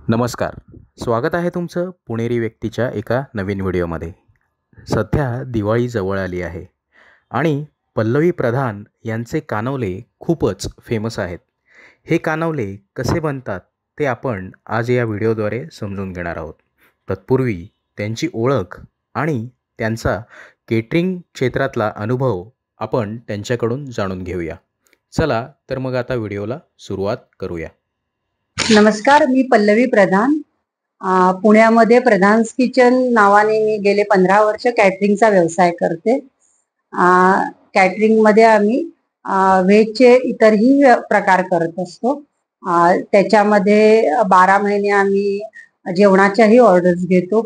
नमस्कार. स्वागत आहे तुमचं पुणेरी व्यक्तीच्या एका नवीन व्हिडिओमध्ये. सध्या दिवाळी जवळ आली आहे आणि पल्लवी प्रधान यांचे कानवले खूपच फेमस आहेत. हे कानवले कसे बनतात ते आपण आज या व्हिडिओद्वारे समजून घेणार आहोत. तत्पूर्वी त्यांची ओळख आणि त्यांचा केटरिंग क्षेत्रातला अनुभव आपण त्यांच्याकडून जाणून घेऊया. चला तर मग आता व्हिडिओला सुरुवात करूया. नमस्कार, मी पल्लवी प्रधान. पुण्यामध्ये प्रधान्स किचन नावाने मी गेले 15 वर्ष कॅटरिंगचा व्यवसाय करते. कॅटरिंगमध्ये आम्ही व्हेजचे इतरही प्रकार करत असतो. त्याच्यामध्ये 12 महिने आम्ही जेवणाच्याही ऑर्डर्स घेतो.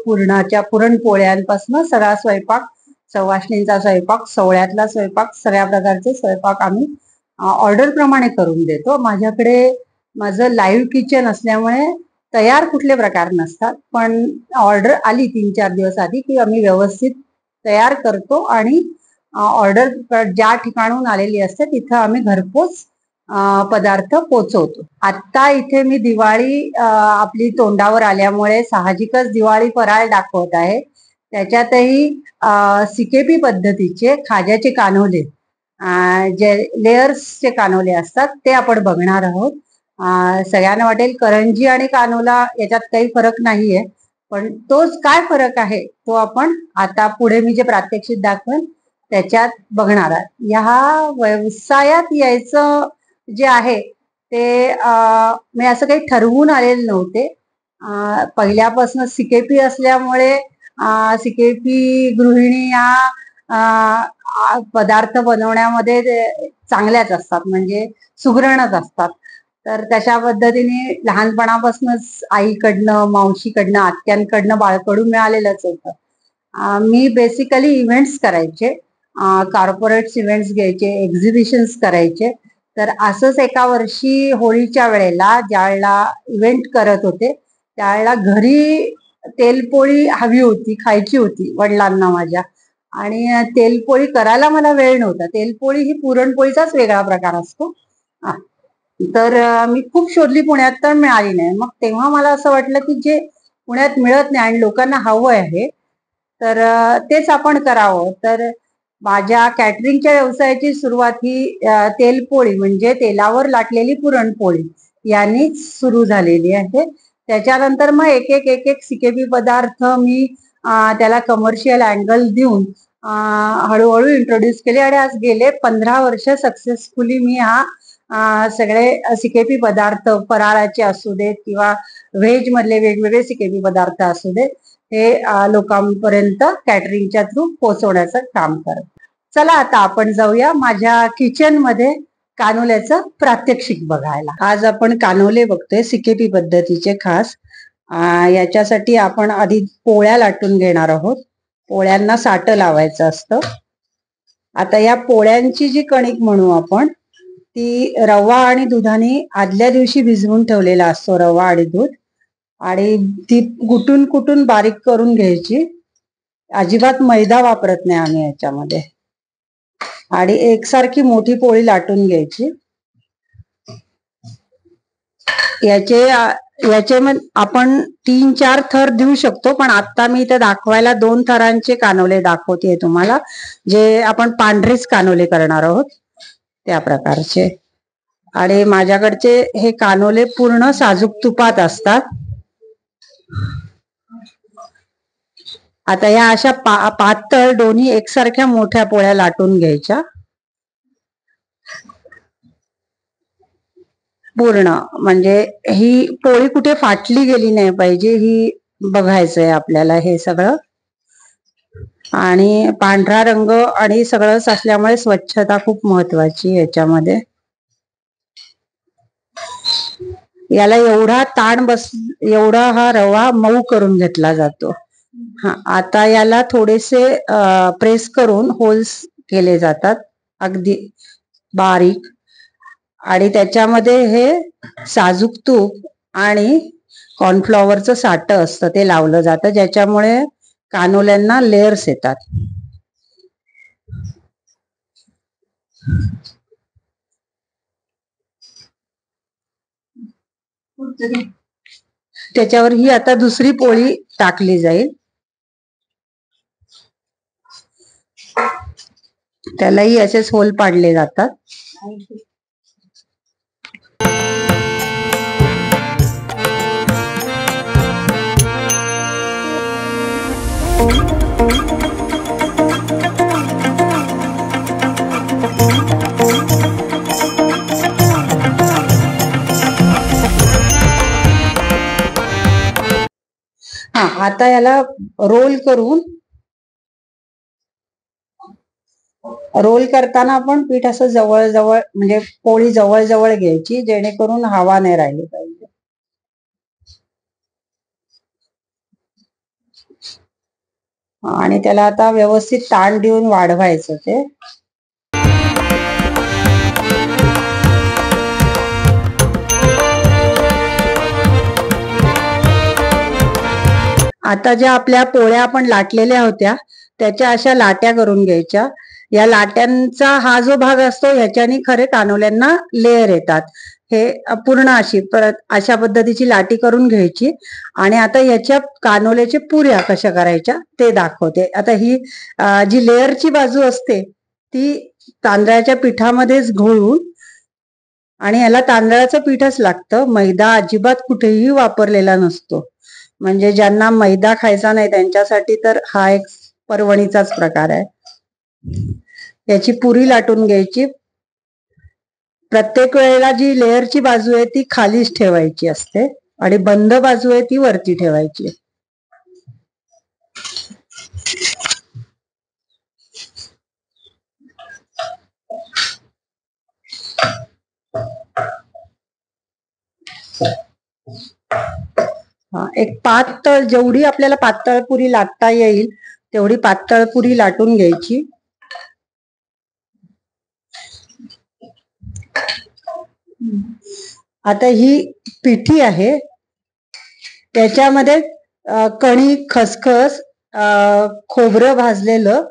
पुरणपोळ्यांपासून सगळा स्वयंपाक, सवाष्णींचा स्वयंपाक, सोवळ्यातला स्वयंपाक, सगळ्या प्रकारचे स्वयंपाक आम्ही ऑर्डर प्रमाणे करून देतो. माझं लाईव्ह किचन असल्यामुळे तयार कुठले प्रकार नसतात, पण ऑर्डर आली 3-4 दिवस आधी की आम्ही व्यवस्थित तयार करतो आणि ऑर्डर ज्या ठिकाणून आलेली असते तिथं आम्ही घरपोच पदार्थ पोचवतो. आता इथे मी दिवाळी आपली तोंडावर आल्यामुळे साहजिकच दिवाळी फराळ दाखवत आहे. त्याच्यातही सिकेपी पद्धतीचे खाज्याचे कानवले, जे लेयर्सचे कानवले असतात ते आपण बघणार आहोत. सगळ्यांना वाटेल करंजी आणि कानोला याच्यात काही फरक नाहीये, पण तोच काय फरक आहे तो आपण आता पुढे मी जे प्रात्यक्षिक दाखवेन त्याच्यात बघणार आहात. ह्या व्यवसायात यायचं जे आहे ते मी असं काही ठरवून आलेले नव्हते. पहिल्यापासून सिकेपी असल्यामुळे सिकेपी गृहिणी या पदार्थ बनवण्यामध्ये चांगल्याच असतात, म्हणजे सुगरणच असतात. तर तशा पद्धतीने लहानपणापासूनच आईकडनं, मावशीकडनं, आत्यांकडनं, बाळकडून मिळालेलंच होतं. मी बेसिकली इव्हेंट्स करायचे, कॉर्पोरेट इव्हेंट्स घ्यायचे, एक्झिबिशन्स करायचे. तर असंच एका वर्षी होळीच्या वेळेला ज्यावेळेला इव्हेंट करत होते त्यावेळेला घरी तेलपोळी हवी होती, खायची होती वडिलांना माझ्या, आणि तेलपोळी करायला मला वेळ नव्हता. तेलपोळी ही पुरणपोळीचाच वेगळा प्रकार असतो. तर मी खूप शोधली, पुण्यात तर मिळाली नाही. मग तेव्हा मला असं वाटलं की जे पुण्यात मिळत नाही आणि लोकांना हवं आहे तर तेच आपण करावं. तर माझ्या कॅटरिंगच्या व्यवसायाची सुरुवात ही तेलपोळी म्हणजे तेलावर लाटलेली पुरणपोळी यांनीच सुरू झालेली आहे. त्याच्यानंतर मग एक एक सिकेपी पदार्थ मी त्याला कमर्शियल अँगल देऊन हळूहळू इंट्रोड्यूस केले आणि आज गेले 15 वर्ष सक्सेसफुली मी सगळे सिकेपी पदार्थ, फराळाचे असू देत किंवा व्हेज मधले वेगवेगळे सिकेपी पदार्थ असू देत, हे लोकांपर्यंत कॅटरिंगच्या थ्रू पोहोचवण्याचं काम करत. चला आता आपण जाऊया माझ्या किचन मध्ये कानोल्याचं प्रात्यक्षिक बघायला. आज आपण कानोले बघतोय सिकेपी पद्धतीचे खास. याच्यासाठी आपण आधी पोळ्या लाटून घेणार आहोत. पोळ्यांना साटं लावायचं असतं. आता या पोळ्यांची जी कणिक म्हणू आपण, ती रवा आणि दुधाने आदल्या दिवशी भिजवून ठेवलेला असतो, रवा आणि दूध, आणि ती कुटून कुटून बारीक करून घ्यायची. अजिबात मैदा वापरत नाही आम्ही याच्यामध्ये. आणि एकसारखी मोठी पोळी लाटून घ्यायची. याचे आपण 3-4 थर देऊ शकतो, पण आता मी इथे दाखवायला 2 थरांचे कानोले दाखवते तुम्हाला, जे आपण पांढरेच कानोले करणार आहोत त्या प्रकारचे. आणि माझ्याकडचे हे कानोले पूर्ण साजूक तुपात असतात. आता या अशा पातळ दोन्ही एकसारख्या मोठ्या पोळ्या लाटून घ्यायच्या पूर्ण, म्हणजे ही पोळी कुठे फाटली गेली नाही पाहिजे, ही बघायचंय आपल्याला हे सगळं. आणि पांढरा रंग आणि सगळंच असल्यामुळे स्वच्छता खूप महत्वाची याच्यामध्ये. याला एवढा ताण एवढा हा रवा मऊ करून घेतला जातो. आता याला थोडेसे प्रेस करून होल्स केले जातात अगदी बारीक, आणि त्याच्यामध्ये हे साजूक तूप आणि कॉर्नफ्लॉवरचं साठं असतं ते लावलं जातं, ज्याच्यामुळे कानोल्यांना लेयर्स येतात. त्याच्यावर ही आता दुसरी पोळी टाकली जाईल. त्यालाही असेच होल पाडले जातात. आता याला रोल करताना आपण पीठ असं जवळ जवळ म्हणजे पोळी जवळ जवळ घ्यायची, जेणेकरून हवा नाही राहिली पाहिजे. आणि त्याला आता व्यवस्थित ताण देऊन वाढवायचं ते. आता ज्या आपल्या पोळ्या आपण लाटलेल्या होत्या त्याच्या अशा लाट्या करून घ्यायच्या. या लाट्यांचा हा जो भाग असतो ह्याच्याने खरे कानोल्यांना लेअर येतात. हे पूर्ण अशा पद्धतीची लाटी करून घ्यायची. आणि आता याच्या कानोल्याच्या पुऱ्या कशा करायच्या ते दाखवते. आता ही जी लेअरची बाजू असते ती तांदळाच्या पिठामध्येच घोळून, आणि याला तांदळाचं पीठच लागतं, मैदा अजिबात कुठेही वापरलेला नसतो. म्हणजे ज्यांना मैदा खायचा नाही त्यांच्यासाठी तर हा एक पर्वणीचाच प्रकार आहे. याची पुरी लाटून घ्यायची. प्रत्येक वेळेला जी लेअरची बाजू आहे ती खालीच ठेवायची असते आणि बंद बाजू आहे ती वरती ठेवायची. एक पातळ, जेवढी आपल्याला पातळ पुरी लाटता येईल तेवढी पातळ पुरी लाटून घ्यायची. आता ही पिठी आहे, त्याच्यामध्ये कणिक, खसखस, खोबरं भाजलेलं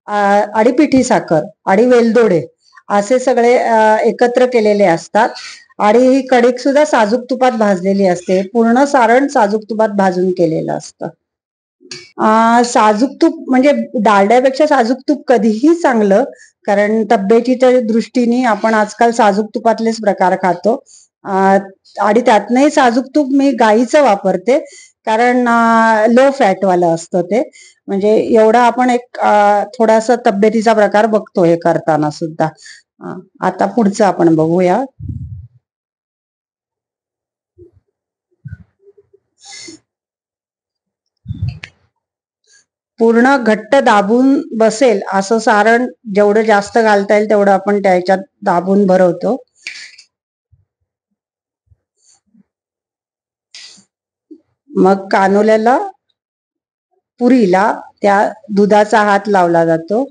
आणि पिठी साखर आणि वेलदोडे असे सगळे एकत्र केलेले असतात. आणि ही कणिक सुद्धा साजूक तुपात भाजलेली असते. पूर्ण सारण साजूक तुपात भाजून केलेलं असतं. साजूक तूप म्हणजे डालड्यापेक्षा साजूक तूप कधीही चांगलं, कारण तब्येतीच्या दृष्टीने आपण आजकाल साजूक तुपातलेच प्रकार खातो. आणि त्यातनंही साजूक तूप मी गाईचं वापरते, कारण लो फॅट वालं असतं ते. म्हणजे एवढा आपण एक थोडासा तब्येतीचा प्रकार बघतो हे करताना सुद्धा. आता पुढचं आपण बघूया. पूर्ण घट्ट दाबून बसेल असं सारण जेवढं जास्त घालता येईल तेवढं आपण त्याच्यात दाबून भरवतो. मग कानोल्याला, पुरीला त्या दुधाचा हात लावला जातो.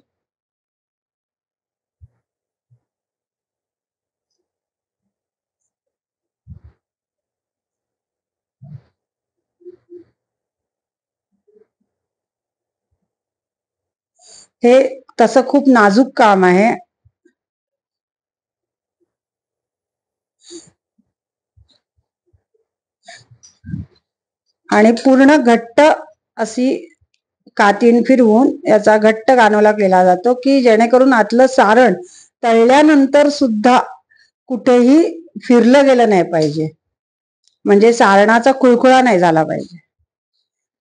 हे तसं खूप नाजूक काम आहे. आणि पूर्ण घट्ट अशी कातीन फिरवून याचा घट्ट कानोला केला जातो, की जेणेकरून आतलं सारण तळल्यानंतर सुद्धा कुठेही फिरलं गेलं नाही पाहिजे, म्हणजे सारणाचा कुळकुळा नाही झाला पाहिजे.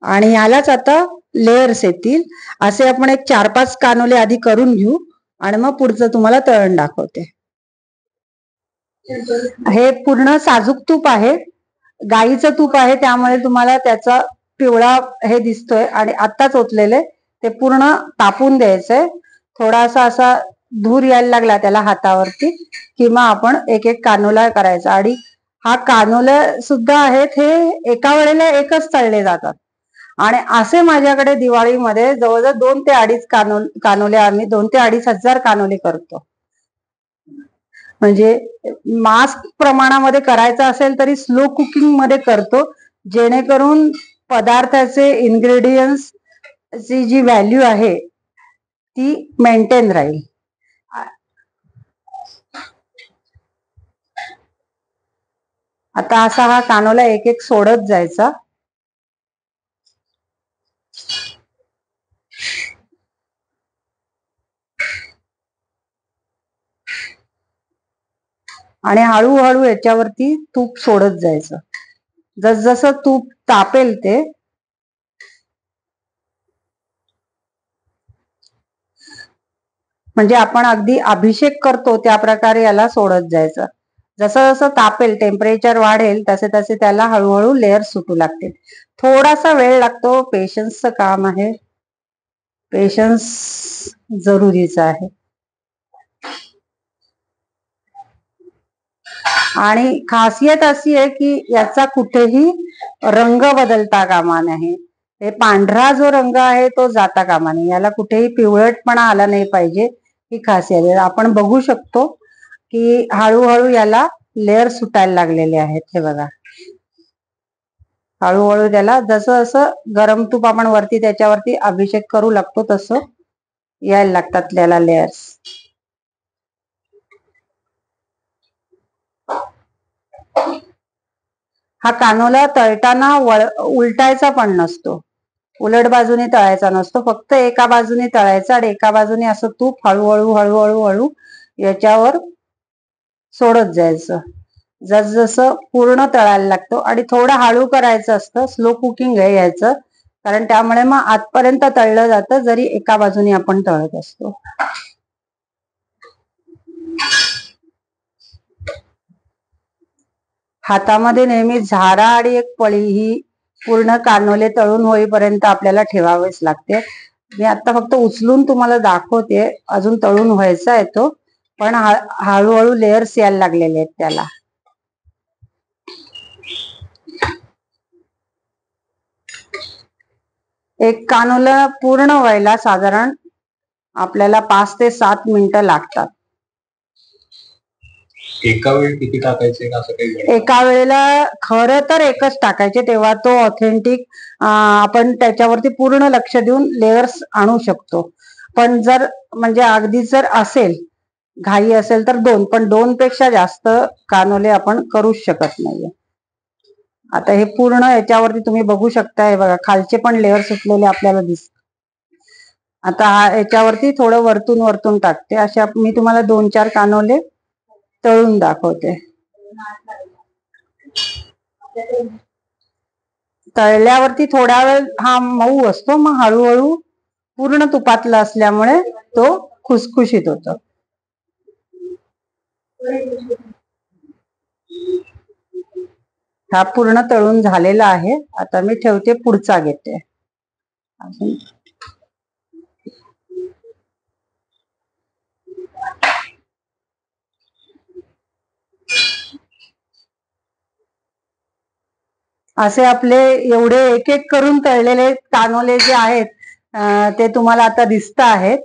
आणि यालाच आता लेयर्स येतील. असे आपण एक 4-5 कानोले आधी करून घेऊ आणि मग पुढचं तुम्हाला तळण दाखवते. हे पूर्ण साजूक तूप आहे, गाईचं तूप आहे, त्यामुळे तुम्हाला त्याचा पिवळा हे दिसतोय. आणि आत्ताच ओतलेले ते पूर्ण तापून द्यायचंय. थोडासा असा धूर यायला लागला त्याला हातावरती किंवा आपण एक एक कानोला करायचा. आणि हा कानोला सुद्धा आहेत हे एका वेळेला एकच तळले जातात. आणि असे माझ्याकडे दिवाळीमध्ये जवळजवळ 2 ते 2.5 कानोले आम्ही 2 ते 2,500 कानोले करतो. म्हणजे मास प्रमाणामध्ये करायचं असेल तरी स्लो कुकिंग मध्ये करतो, जेणेकरून पदार्थाचे इन्ग्रेडियंट्स ची जी व्हॅल्यू आहे ती मेंटेन राहील. आता असा हा कानोला एक एक सोडत जायचा. आणि हळूहळू याच्यावरती तूप सोडत जायचं. जसजसं तूप तापेल ते म्हणजे आपण अगदी अभिषेक करतो त्या प्रकारे याला सोडत जायचं. जसं जसं तापेल, टेम्परेचर वाढेल तसे तसे त्याला हळूहळू लेअर सुटू लागतील. थोडासा वेळ लागतो, पेशन्सचं काम आहे, पेशन्स जरुरीचं आहे. आणि खासियत अशी आहे की याचा कुठेही रंग बदलता कामा नये. हे पांढरा जो रंग आहे तो जाता कामा नये. याला कुठेही पिवळटपणा आला नाही पाहिजे, ही खासियत आहे. आपण बघू शकतो की हळूहळू याला लेअर सुटायला लागलेले आहेत. हे बघा, हळूहळू त्याला जसं जसं गरम तूप आपण वरती त्याच्यावरती अभिषेक करू लागतो तसं यायला लागतात त्याला लेअर्स. हा कानोला तळताना उलटायचा पण नसतो, उलट बाजूने तळायचा नसतो, फक्त एका बाजूने तळायचा आणि एका बाजूने असं तूप हळूहळू हळूहळू हळू याच्यावर सोडत जायचं. जसजसं पूर्ण तळायला लागतो आणि थोडं हळू करायचं असतं, स्लो कुकिंग आहे याचं, कारण त्यामुळे मग आतपर्यंत तळलं जातं जरी एका बाजूने आपण तळत असतो. हातामध्ये नेहमी झारा आणि एक पळी ही पूर्ण कानोले तळून होईपर्यंत आपल्याला ठेवावेच लागते. मी आता फक्त उचलून तुम्हाला दाखवते, अजून तळून व्हायचा आहे तो, पण हळूहळू लेअर्स यायला लागलेले आहेत त्याला. एक कानोला पूर्ण व्हायला साधारण आपल्याला 5 ते 7 मिनिटं लागतात. एका वेळी किती टाकायचे असं काही? एका वेळेला खरं तर एकच टाकायचे, तेव्हा तो ऑथेंटिक आपण त्याच्यावरती पूर्ण लक्ष देऊन लेअर्स आणू शकतो. पण जर म्हणजे अगदी जर असेल, घाई असेल तर 2, पण 2 पेक्षा जास्त कानोले आपण करूच शकत नाहीये. आता हे पूर्ण याच्यावरती तुम्ही बघू शकता, हे बघा खालचे पण लेअर सुटलेले आपल्याला दिसतात. आता याच्यावरती थोडं वरतून वरतून टाकते. अशा मी तुम्हाला 2-4 कानोले तळून दाखवते. तळल्यावरती थोडा वेळ हा मऊ असतो, मग हळूहळू पूर्ण तुपातला असल्यामुळे तो खुसखुशीत होतो. हा पूर्ण तळून झालेला आहे. आता मी ठेवते, पुढचा घेते. असे आपले एवढे एक एक करून तळलेले कानोले जे आहेत ते तुम्हाला आता दिसत आहेत.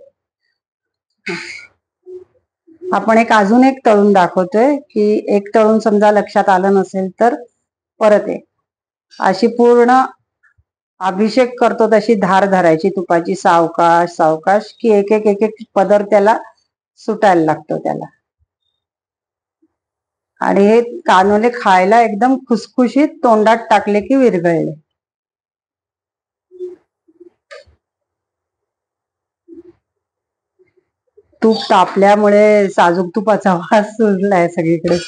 आपण अजून एक तळून दाखवतोय की एक तळून समजा लक्षात आलं नसेल तर परत एक. अशी पूर्ण अभिषेक करतो तशी धार धरायची तुपाची, सावकाश सावकाश, की एक एक एक एक पदर त्याला सुटायला लागतो त्याला. आणि हे कानोले खायला एकदम खुसखुशीत, तोंडात टाकले की विरघळले. तूप तापल्यामुळे साजूक तुपाचा वास सुटलाय सगळीकडे.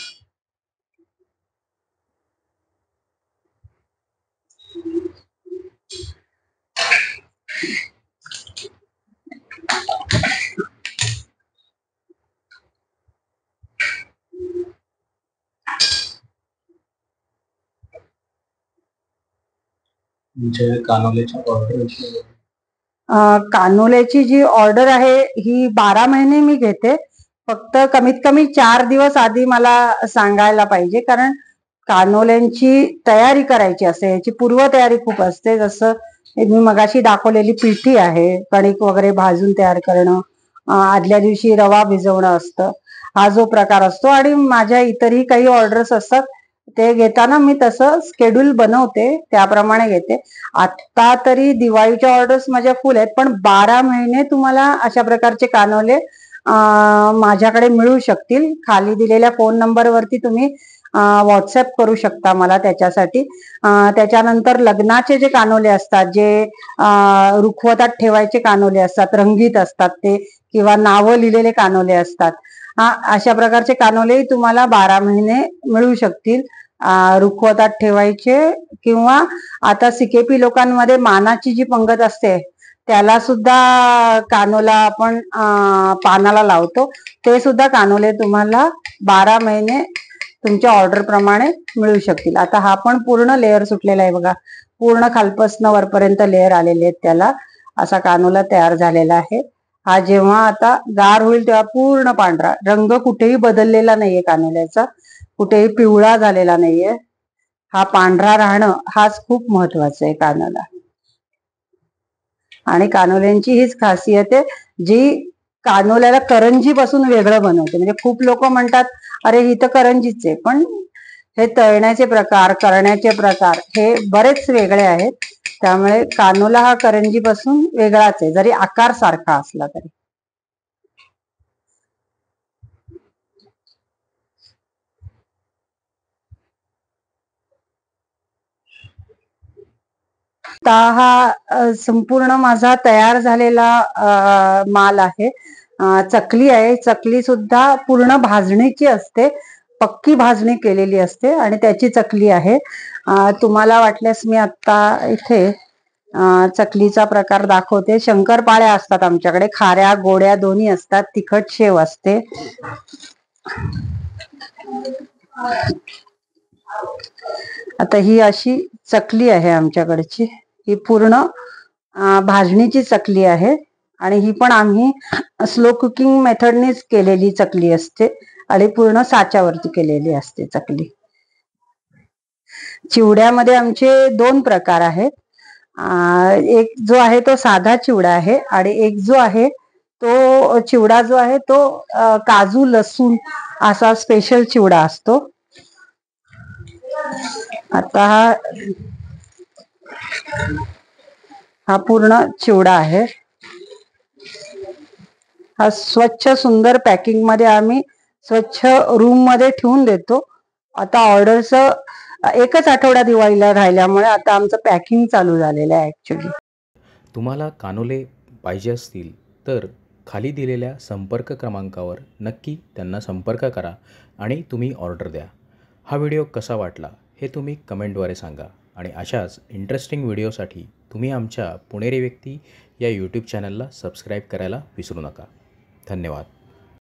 कानोल्याची जी ऑर्डर आहे ही 12 महिने मी घेते. फक्त कमीत कमी 4 दिवस आधी मला सांगायला पाहिजे, कारण कानोल्यांची तयारी करायची असते, याची पूर्वतयारी खूप असते. जसं मी मगाशी दाखवलेली पिठी आहे, कणिक वगैरे भाजून तयार करणं, आदल्या दिवशी रवा भिजवणं असतं, हा जो प्रकार असतो. आणि माझ्या इतरही काही ऑर्डर्स असतात, ते घेताना मी तसं शेड्यूल बनवते, त्याप्रमाणे घेते. आता तरी दिवाळीच्या ऑर्डर्स माझ्या फुल आहेत, पण 12 महिने तुम्हाला अशा प्रकारचे कानोले माझ्याकडे मिळू शकतील. खाली दिलेल्या फोन नंबरवरती तुम्ही व्हॉट्सअप करू शकता मला त्याच्यासाठी. त्याच्यानंतर लग्नाचे जे कानोले असतात, जे रुखवतात ठेवायचे कानोले असतात, रंगीत असतात ते, किंवा नावं लिहिलेले कानोले असतात, अशा प्रकारचे कानोलेही तुम्हाला 12 महिने मिळू शकतील. रुखवतात ठेवायचे, किंवा आता सिकेपी लोकांमध्ये मानाची जी पंगत असते त्याला सुद्धा कानोला आपण पानाला लावतो, ते सुद्धा कानोले तुम्हाला 12 महिने तुमच्या ऑर्डर प्रमाणे मिळू शकतील. आता हा पण पूर्ण लेअर सुटलेला आहे बघा, पूर्ण खालपासून वरपर्यंत लेअर आलेले आहेत त्याला. असा कानोला तयार झालेला आहे. हा जेव्हा आता गार होईल तेव्हा पूर्ण पांढरा, रंग कुठेही बदललेला नाहीये कानोल्याचा, कुठेही पिवळा झालेला नाहीये. हा पांढरा राहणं हाच खूप महत्वाचा आहे कानोला. आणि कानोल्यांची हीच खासियत आहे जी कानोल्याला करंजी पासून वेगळं बनवते. म्हणजे खूप लोक म्हणतात अरे ही तर करंजीच आहे, पण हे तळण्याचे प्रकार, करण्याचे प्रकार हे बरेच वेगळे आहेत. त्यामुळे कानोला हा करंजी पासून वेगळाच आहे, जरी आकार सारखा असला तरी. हा संपूर्ण माझा तयार झालेला माल आहे. चकली आहे, चकली सुद्धा पूर्ण भाजणीची असते, पक्की भाजणी केलेली असते आणि त्याची चकली आहे. तुम्हाला वाटल्यास मी आता इथे चकलीचा प्रकार दाखवते. शंकरपाळ्या असतात आमच्याकडे, खाऱ्या गोड्या दोन्ही असतात, तिखट शेव असते. आता ही अशी चकली आहे आमच्याकडची, ही पूर्ण भाजणीची चकली आहे आणि ही पण आम्ही स्लो कुकिंग मेथडनेच केलेली चकली असते आणि पूर्ण साच्यावरती केलेली असते चकली. चिवड्यामध्ये आमचे 2 प्रकार आहेत. एक जो आहे तो साधा चिवडा आहे आणि एक जो आहे तो चिवडा जो आहे तो काजू लसूण असा स्पेशल चिवडा असतो. आता हा पूर्ण चिवडा आहे. हा स्वच्छ सुंदर पॅकिंग मध्ये आम्ही स्वच्छ रूम मध्ये ठेवून देतो. आता ऑर्डरच 1च आठवडा दिवाळीला राहिल्यामुळे आता आमचं पॅकिंग चालू झालेलं आहे ऍक्च्युली. तुम्हाला कानोले पाहिजे असतील तर खाली दिलेल्या संपर्क क्रमांकावर नक्की त्यांना संपर्क करा आणि तुम्ही ऑर्डर द्या. हा व्हिडिओ कसा वाटला हे तुम्ही कमेंटद्वारे सांगा आणि अशाच इंटरेस्टिंग व्हिडिओसाठी तुम्ही आमच्या पुणेरी व्यक्ती या यूट्यूब चॅनलला सबस्क्राईब करायला विसरू नका. धन्यवाद.